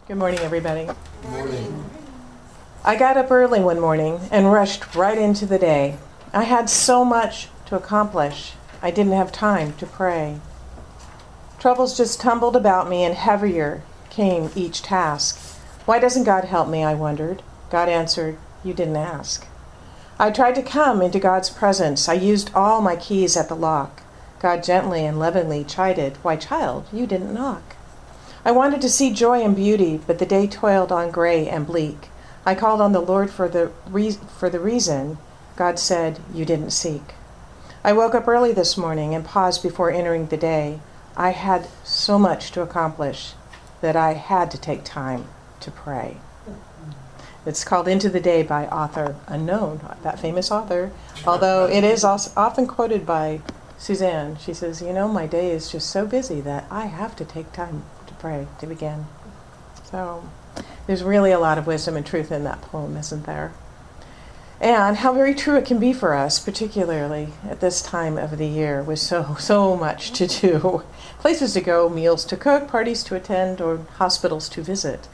Good morning, everybody. Good morning. I got up early one morning and rushed right into the day. I had so much to accomplish, I didn't have time to pray. Troubles just tumbled about me, and heavier came each task. Why doesn't God help me, I wondered. God answered, you didn't ask. I tried to come into God's presence. I used all my keys at the lock. God gently and lovingly chided, why, child, you didn't knock. I wanted to see joy and beauty, but the day toiled on gray and bleak. I called on the Lord for the reason. God said, you didn't seek. I woke up early this morning and paused before entering the day. I had so much to accomplish that I had to take time to pray. It's called Into the Day by author unknown, that famous author, although it is also often quoted by Suzanne. She says, my day is just so busy that I have to take time to pray to begin. So there's really a lot of wisdom and truth in that poem, isn't there? And how very true it can be for us, particularly at this time of the year with so much to do. Places to go, meals to cook, parties to attend, or hospitals to visit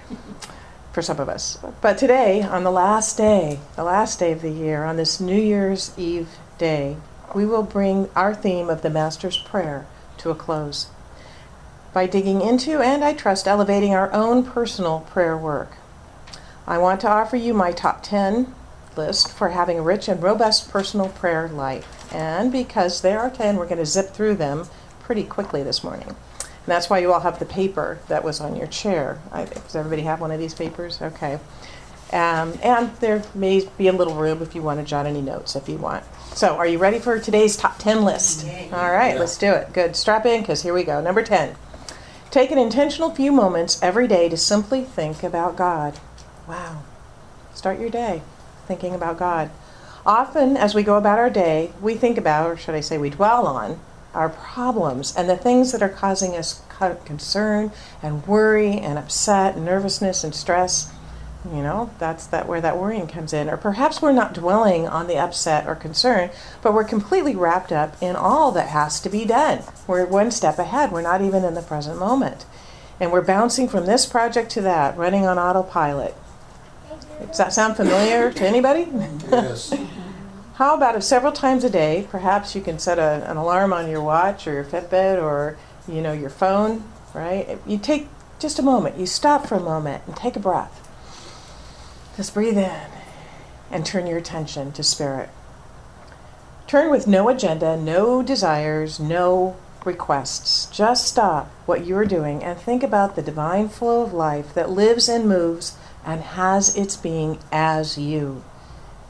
for some of us. But today, on the last day of the year, on this New Year's Eve day, we will bring our theme of the Master's Prayer to a close by digging into, and I trust, elevating our own personal prayer work. I want to offer you my top 10 list for having a rich and robust personal prayer life. And because there are 10, we're going to zip through them pretty quickly this morning. And that's why you all have the paper that was on your chair. Does everybody have one of these papers? Okay. And there may be a little room if you want to jot any notes if you want. So are you ready for today's top 10 list? All right, let's do it. Good. Strap in, because here we go. Number 10. Take an intentional few moments every day to simply think about God. Wow. Start your day thinking about God. Often, as we go about our day, we think about, or should I say we dwell on, our problems and the things that are causing us concern and worry and upset and nervousness and stress. That's where that worrying comes in. Or perhaps we're not dwelling on the upset or concern, but we're completely wrapped up in all that has to be done. We're one step ahead. We're not even in the present moment. And we're bouncing from this project to that, running on autopilot. Does that sound familiar to anybody? Yes. How about if several times a day, perhaps you can set an alarm on your watch or your Fitbit or, your phone, right? You take just a moment. You stop for a moment and take a breath. Just breathe in and turn your attention to Spirit. Turn with no agenda, no desires, no requests. Just stop what you're doing and think about the divine flow of life that lives and moves and has its being as you.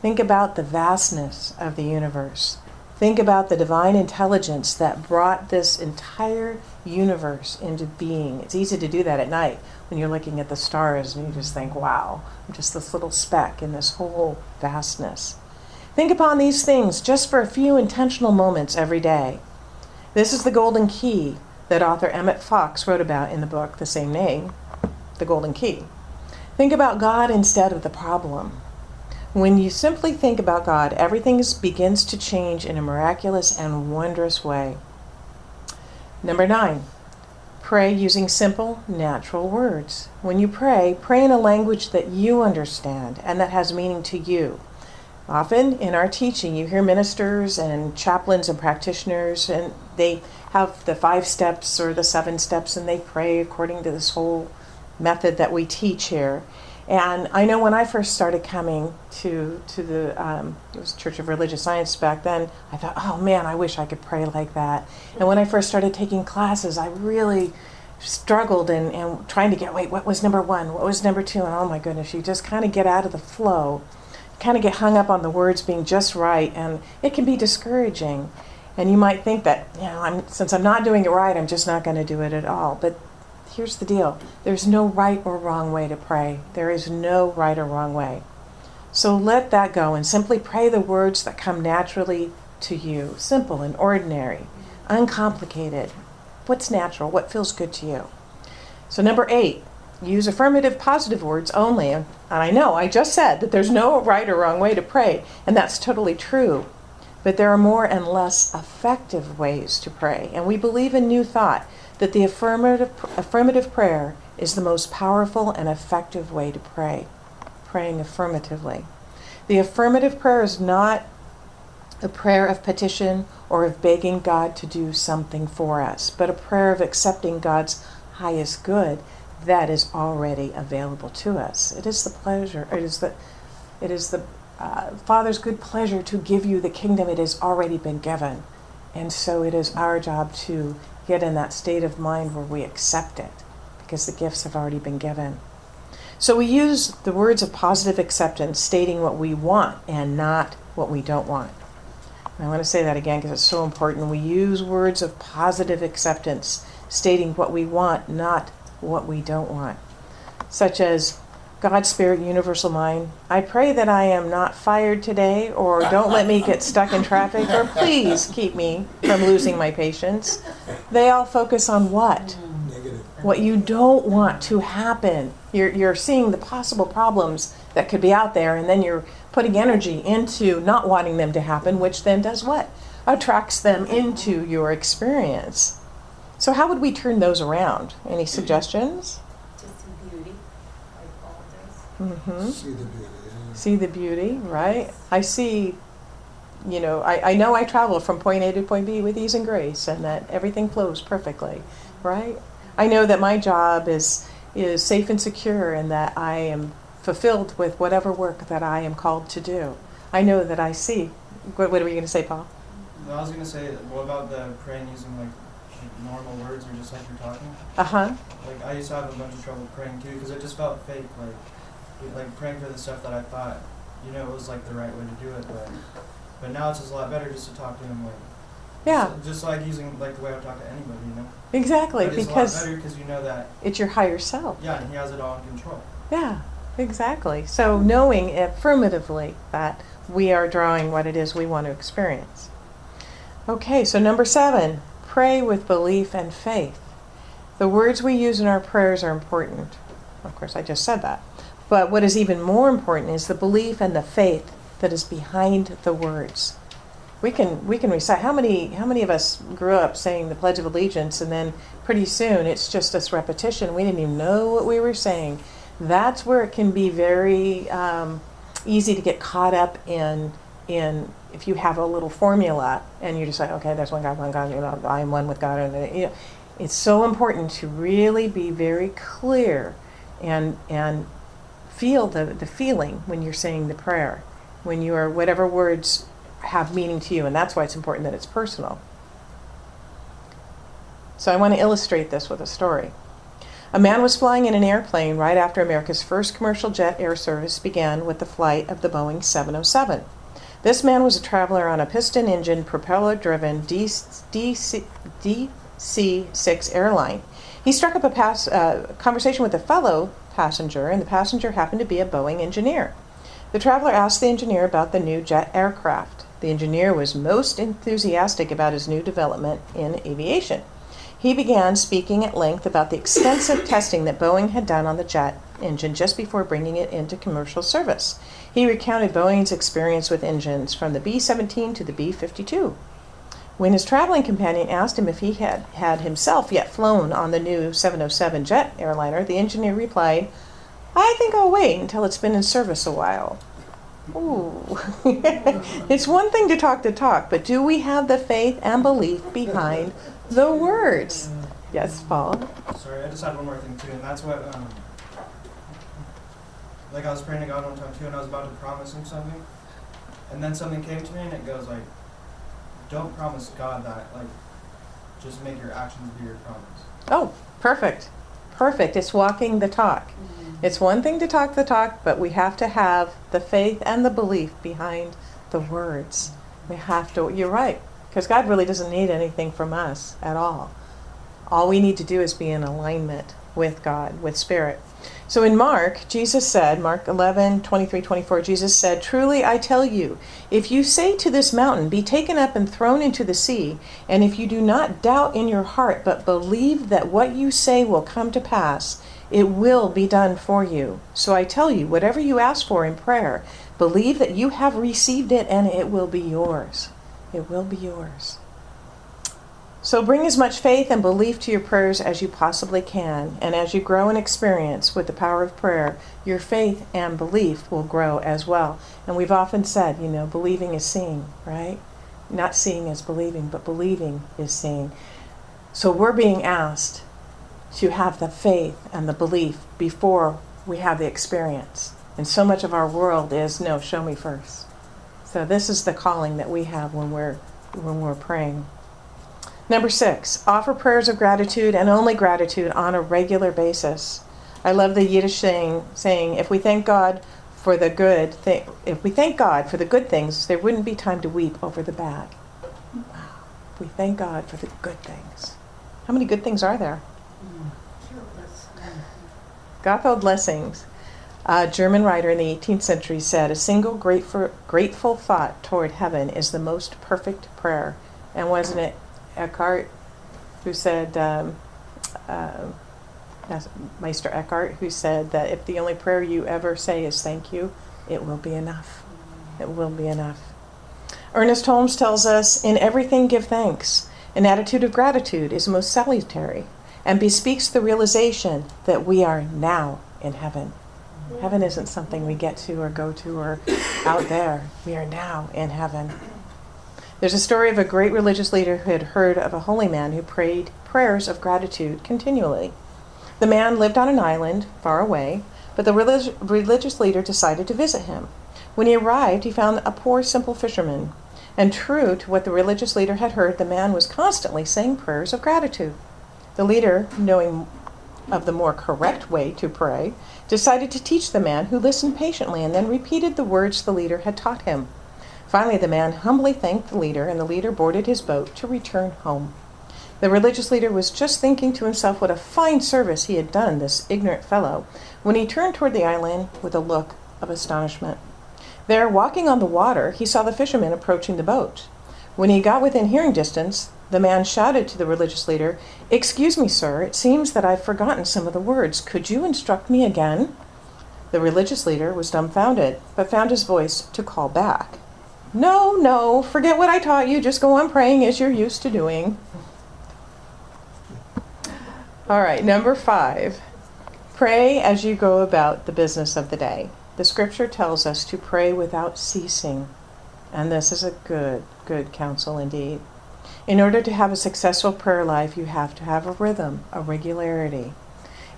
Think about the vastness of the universe. Think about the divine intelligence that brought this entire universe into being. It's easy to do that at night when you're looking at the stars and you just think, wow, I'm just this little speck in this whole vastness. Think upon these things just for a few intentional moments every day. This is the golden key that author Emmett Fox wrote about in the book, the same name, The Golden Key. Think about God instead of the problem. When you simply think about God, everything begins to change in a miraculous and wondrous way. Number 9, pray using simple, natural words. When you pray, pray in a language that you understand and that has meaning to you. Often in our teaching, you hear ministers and chaplains and practitioners, and they have the 5 steps or the 7 steps, and they pray according to this whole method that we teach here. And I know when I first started coming to the it was Church of Religious Science back then, I thought, oh man, I wish I could pray like that. And when I first started taking classes, I really struggled and trying to get, what was number 1? What was number 2? And oh my goodness, you just kind of get out of the flow. You kind of get hung up on the words being just right, and it can be discouraging. And you might think that, since I'm not doing it right, I'm just not going to do it at all. But here's the deal. There's no right or wrong way to pray. There is no right or wrong way. So let that go and simply pray the words that come naturally to you. Simple and ordinary, uncomplicated. What's natural? What feels good to you? So number 8, use affirmative positive words only. And I know I just said that there's no right or wrong way to pray, and that's totally true. But there are more and less effective ways to pray. And we believe in New Thought that the affirmative prayer is the most powerful and effective way to pray, praying affirmatively. The affirmative prayer is not a prayer of petition or of begging God to do something for us, but a prayer of accepting God's highest good that is already available to us. It is the pleasure, it is the Father's good pleasure to give you the kingdom. It has already been given. And so it is our job to get in that state of mind where we accept it, because the gifts have already been given. So we use the words of positive acceptance, stating what we want and not what we don't want. And I want to say that again because it's so important. We use words of positive acceptance, stating what we want, not what we don't want. Such as, God, Spirit, Universal Mind, I pray that I am not fired today, or don't let me get stuck in traffic, or please keep me from losing my patience. They all focus on what? Negative. What you don't want to happen. You're seeing the possible problems that could be out there, and then you're putting energy into not wanting them to happen, which then does what? Attracts them into your experience. So how would we turn those around? Any suggestions? To see beauty, like all this. Mm-hmm. See the beauty. Yeah. See the beauty, right? I see, I know I travel from point A to point B with ease and grace, and that everything flows perfectly, right? I know that my job is safe and secure, and that I am fulfilled with whatever work that I am called to do. I know that I see. What are we going to say, Paul? No, I was going to say, what about the praying using like normal words or just like you're talking? Uh-huh. Like I used to have a bunch of trouble praying too because it just felt fake, like praying for the stuff that I thought, it was like the right way to do it, but now it's just a lot better just to talk to him like, Yeah. just like using like the way I would talk to anybody, Exactly, But it's because a lot better because you know that, it's your higher self. yeah, and he has it all in control. Yeah, exactly. So knowing affirmatively that we are drawing what it is we want to experience. Okay, so number 7, pray with belief and faith. The words we use in our prayers are important. Of course, I just said that. But what is even more important is the belief and the faith that is behind the words. We can recite. How many of us grew up saying the Pledge of Allegiance, and then pretty soon it's just this repetition. We didn't even know what we were saying. That's where it can be very easy to get caught up in if you have a little formula and you just say, okay, there's one God, I am one with God, and it's so important to really be very clear and feel the feeling when you're saying the prayer, when you are whatever words have meaning to you, and that's why it's important that it's personal. So I want to illustrate this with a story. A man was flying in an airplane right after America's first commercial jet air service began with the flight of the Boeing 707. This man was a traveler on a piston-engine, propeller-driven DC-6 airline. He struck up a conversation with a fellow passenger, and the passenger happened to be a Boeing engineer. The traveler asked the engineer about the new jet aircraft. The engineer was most enthusiastic about his new development in aviation. He began speaking at length about the extensive testing that Boeing had done on the jet engine just before bringing it into commercial service. He recounted Boeing's experience with engines from the B-17 to the B-52. When his traveling companion asked him if he had himself yet flown on the new 707 jet airliner, the engineer replied, I think I'll wait until it's been in service a while. Ooh. It's one thing to talk, but do we have the faith and belief behind the words? Yes, Paul? Sorry, I just had one more thing too, and that's what, like I was praying to God one time too, and I was about to promise him something, and then something came to me, and it goes like, don't promise God that, like, just make your actions be your promise. Oh, perfect. Perfect. It's walking the talk. It's one thing to talk the talk, but we have to have the faith and the belief behind the words. We have to, you're right, because God really doesn't need anything from us at all. All we need to do is be in alignment with God, with Spirit. So in Mark, Jesus said, Mark 11:23-24, Jesus said, truly I tell you, if you say to this mountain, be taken up and thrown into the sea, and if you do not doubt in your heart, but believe that what you say will come to pass, it will be done for you. So I tell you, whatever you ask for in prayer, believe that you have received it and it will be yours. It will be yours. So bring as much faith and belief to your prayers as you possibly can. And as you grow in experience with the power of prayer, your faith and belief will grow as well. And we've often said, believing is seeing, right? Not seeing is believing, but believing is seeing. So we're being asked to have the faith and the belief before we have the experience. And so much of our world is, no, show me first. So this is the calling that we have when we're praying. Number 6, offer prayers of gratitude and only gratitude on a regular basis. I love the Yiddish saying, if we thank God for the good things, there wouldn't be time to weep over the bad. Wow. If we thank God for the good things. How many good things are there? Gotthold Lessings, a German writer in the 18th century, said, a single grateful thought toward heaven is the most perfect prayer. And wasn't it Eckhart who said, Meister Eckhart, who said that if the only prayer you ever say is thank you, it will be enough. It will be enough. Ernest Holmes tells us, in everything give thanks. An attitude of gratitude is most salutary and bespeaks the realization that we are now in heaven. Heaven isn't something we get to or go to or out there. We are now in heaven. There's a story of a great religious leader who had heard of a holy man who prayed prayers of gratitude continually. The man lived on an island far away, but the religious leader decided to visit him. When he arrived, he found a poor, simple fisherman. And true to what the religious leader had heard, the man was constantly saying prayers of gratitude. The leader, knowing of the more correct way to pray, decided to teach the man, who listened patiently and then repeated the words the leader had taught him. Finally, the man humbly thanked the leader, and the leader boarded his boat to return home. The religious leader was just thinking to himself what a fine service he had done this ignorant fellow, when he turned toward the island with a look of astonishment. There, walking on the water, he saw the fisherman approaching the boat. When he got within hearing distance, the man shouted to the religious leader, "Excuse me, sir, it seems that I've forgotten some of the words. Could you instruct me again?" The religious leader was dumbfounded, but found his voice to call back. No, forget what I taught you. Just go on praying as you're used to doing. All right, number 5. Pray as you go about the business of the day. The scripture tells us to pray without ceasing. And this is a good counsel indeed. In order to have a successful prayer life, you have to have a rhythm, a regularity.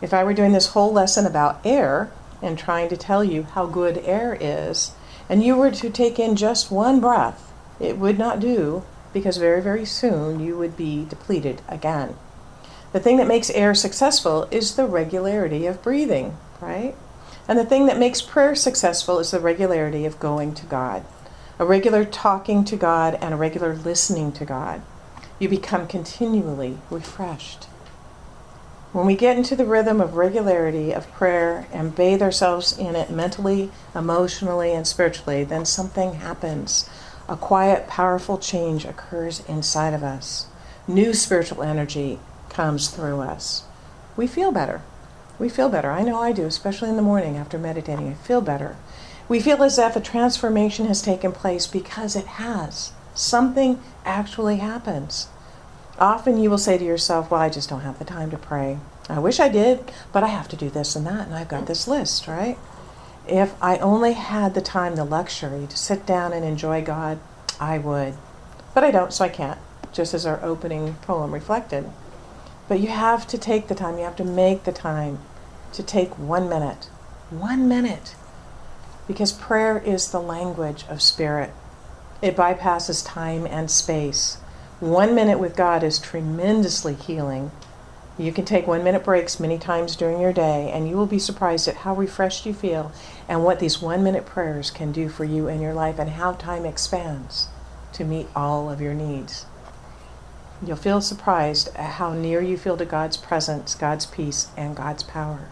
If I were doing this whole lesson about air and trying to tell you how good air is, and you were to take in just one breath, it would not do, because very, very soon you would be depleted again. The thing that makes air successful is the regularity of breathing, right? And the thing that makes prayer successful is the regularity of going to God. A regular talking to God and a regular listening to God. You become continually refreshed. When we get into the rhythm of regularity of prayer and bathe ourselves in it mentally, emotionally, and spiritually, then something happens. A quiet, powerful change occurs inside of us. New spiritual energy comes through us. We feel better. I know I do, especially in the morning after meditating. I feel better. We feel as if a transformation has taken place, because it has. Something actually happens. Often you will say to yourself, well, I just don't have the time to pray. I wish I did, but I have to do this and that, and I've got this list, right? If I only had the time, the luxury to sit down and enjoy God, I would. But I don't, so I can't, just as our opening poem reflected. But you have to take the time, you have to make the time to take 1 minute. 1 minute. Because prayer is the language of spirit. It bypasses time and space. 1 minute with God is tremendously healing. You can take 1 minute breaks many times during your day, and you will be surprised at how refreshed you feel and what these 1 minute prayers can do for you in your life, and how time expands to meet all of your needs. You'll feel surprised at how near you feel to God's presence, God's peace, and God's power.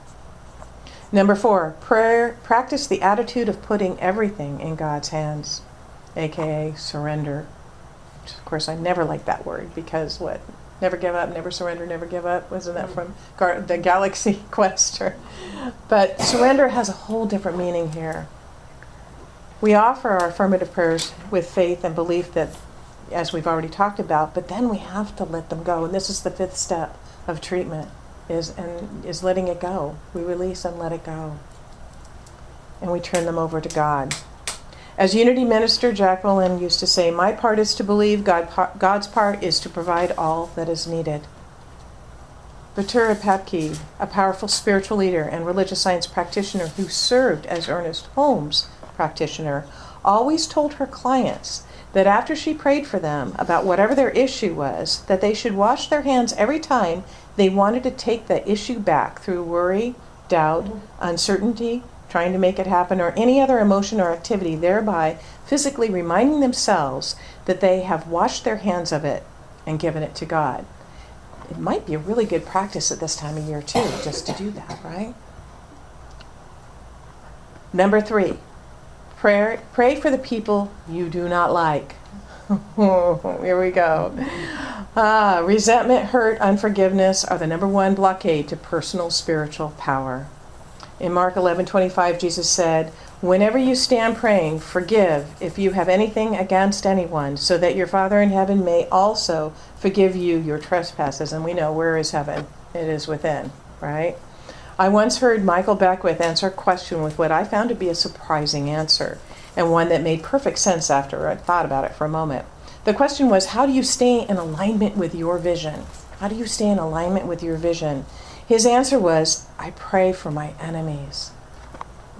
Number 4, practice the attitude of putting everything in God's hands, aka surrender. Of course, I never liked that word, because what? Never give up, never surrender, never give up. Wasn't that from the Galaxy Quest? But surrender has a whole different meaning here. We offer our affirmative prayers with faith and belief that as we've already talked about, but then we have to let them go. And this is the 5th step of treatment, is letting it go. We release and let it go. And we turn them over to God. As Unity Minister Jacqueline used to say, my part is to believe, God's part is to provide all that is needed. Batura Papke, a powerful spiritual leader and religious science practitioner who served as Ernest Holmes' practitioner, always told her clients that after she prayed for them about whatever their issue was, that they should wash their hands every time they wanted to take the issue back through worry, doubt, uncertainty, trying to make it happen, or any other emotion or activity, thereby physically reminding themselves that they have washed their hands of it and given it to God. It might be a really good practice at this time of year too, just to do that, right? Number 3, pray for the people you do not like. Here we go. Resentment, hurt, unforgiveness are the number 1 blockade to personal spiritual power. In Mark 11:25, Jesus said, whenever you stand praying, forgive if you have anything against anyone, so that your Father in heaven may also forgive you your trespasses. And we know, where is heaven? It is within, right? I once heard Michael Beckwith answer a question with what I found to be a surprising answer, and one that made perfect sense after I thought about it for a moment. The question was, how do you stay in alignment with your vision? How do you stay in alignment with your vision? His answer was, I pray for my enemies.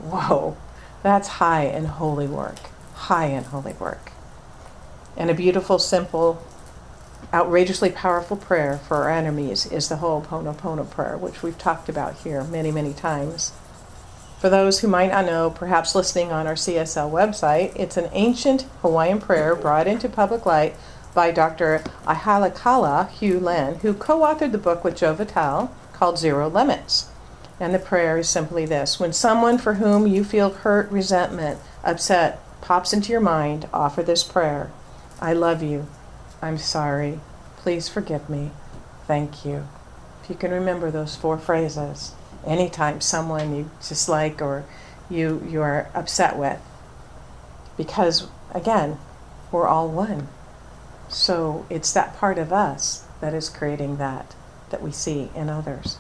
Whoa, that's high and holy work. High and holy work. And a beautiful, simple, outrageously powerful prayer for our enemies is the Ho'oponopono prayer, which we've talked about here many, many times. For those who might not know, perhaps listening on our CSL website, it's an ancient Hawaiian prayer brought into public light by Dr. Ihalakala Hugh Len, who co-authored the book with Joe Vitale called Zero Limits. And the prayer is simply this: when someone for whom you feel hurt, resentment, upset pops into your mind, offer this prayer. I love you. I'm sorry. Please forgive me. Thank you. If you can remember those 4 phrases, anytime someone you dislike or you are upset with. Because, again, we're all one. So it's that part of us that is creating that we see in others.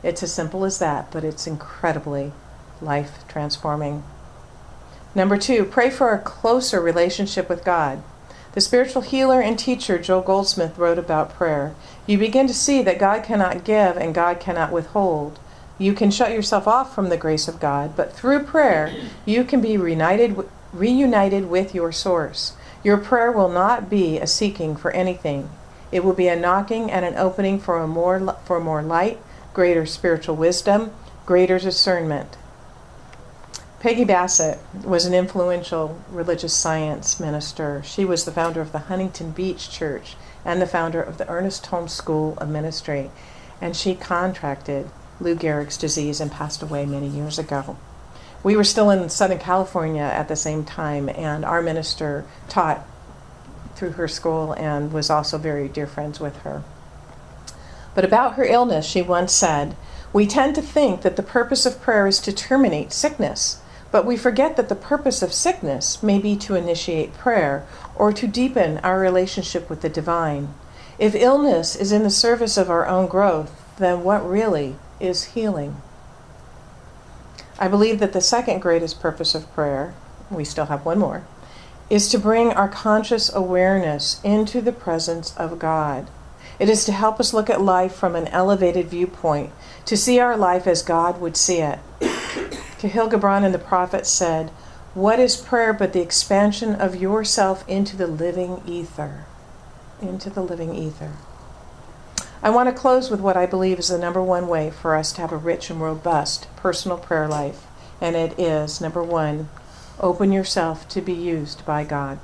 It's as simple as that, but it's incredibly life-transforming. Number 2, pray for a closer relationship with God. The spiritual healer and teacher Joel Goldsmith wrote about prayer. You begin to see that God cannot give and God cannot withhold. You can shut yourself off from the grace of God, but through prayer, you can be reunited with your source. Your prayer will not be a seeking for anything. It will be a knocking and an opening for more light, greater spiritual wisdom, greater discernment. Peggy Bassett was an influential religious science minister. She was the founder of the Huntington Beach Church and the founder of the Ernest Holmes School of Ministry. And she contracted Lou Gehrig's disease and passed away many years ago. We were still in Southern California at the same time, and our minister taught through her school and was also very dear friends with her. But about her illness, she once said, we tend to think that the purpose of prayer is to terminate sickness, but we forget that the purpose of sickness may be to initiate prayer or to deepen our relationship with the divine. If illness is in the service of our own growth, then what really is healing? I believe that the second greatest purpose of prayer, we still have one more, is to bring our conscious awareness into the presence of God. It is to help us look at life from an elevated viewpoint, to see our life as God would see it. Kahil Gibran and the prophets said, what is prayer but the expansion of yourself into the living ether? Into the living ether. I want to close with what I believe is the number 1 way for us to have a rich and robust personal prayer life. And it is, number 1, open yourself to be used by God.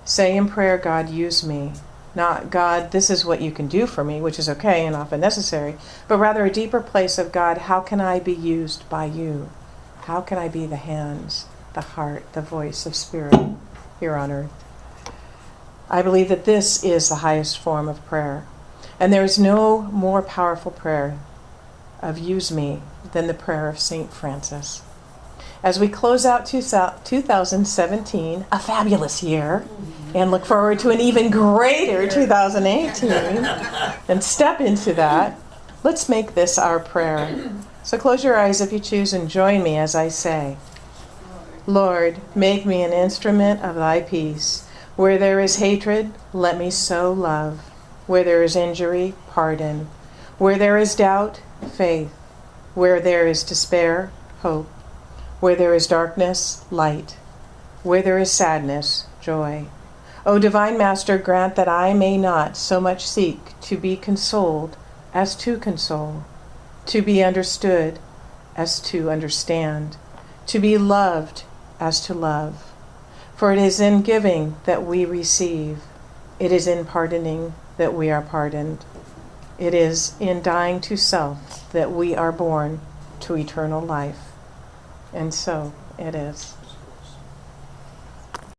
Say in prayer, God, use me. Not, God, this is what you can do for me, which is okay and often necessary, but rather a deeper place of, God, how can I be used by you? How can I be the hands, the heart, the voice of Spirit here on earth? I believe that this is the highest form of prayer. And there is no more powerful prayer of use me than the prayer of St. Francis. As we close out 2017, a fabulous year, and look forward to an even greater 2018 and step into that. Let's make this our prayer. So close your eyes if you choose and join me as I say, Lord, make me an instrument of thy peace. Where there is hatred, let me sow love. Where there is injury, pardon. Where there is doubt, faith. Where there is despair, hope. Where there is darkness, light. Where there is sadness, joy. O divine Master, grant that I may not so much seek to be consoled as to console, to be understood as to understand, to be loved as to love. For it is in giving that we receive. It is in pardoning that we are pardoned. It is in dying to self that we are born to eternal life. And so it is.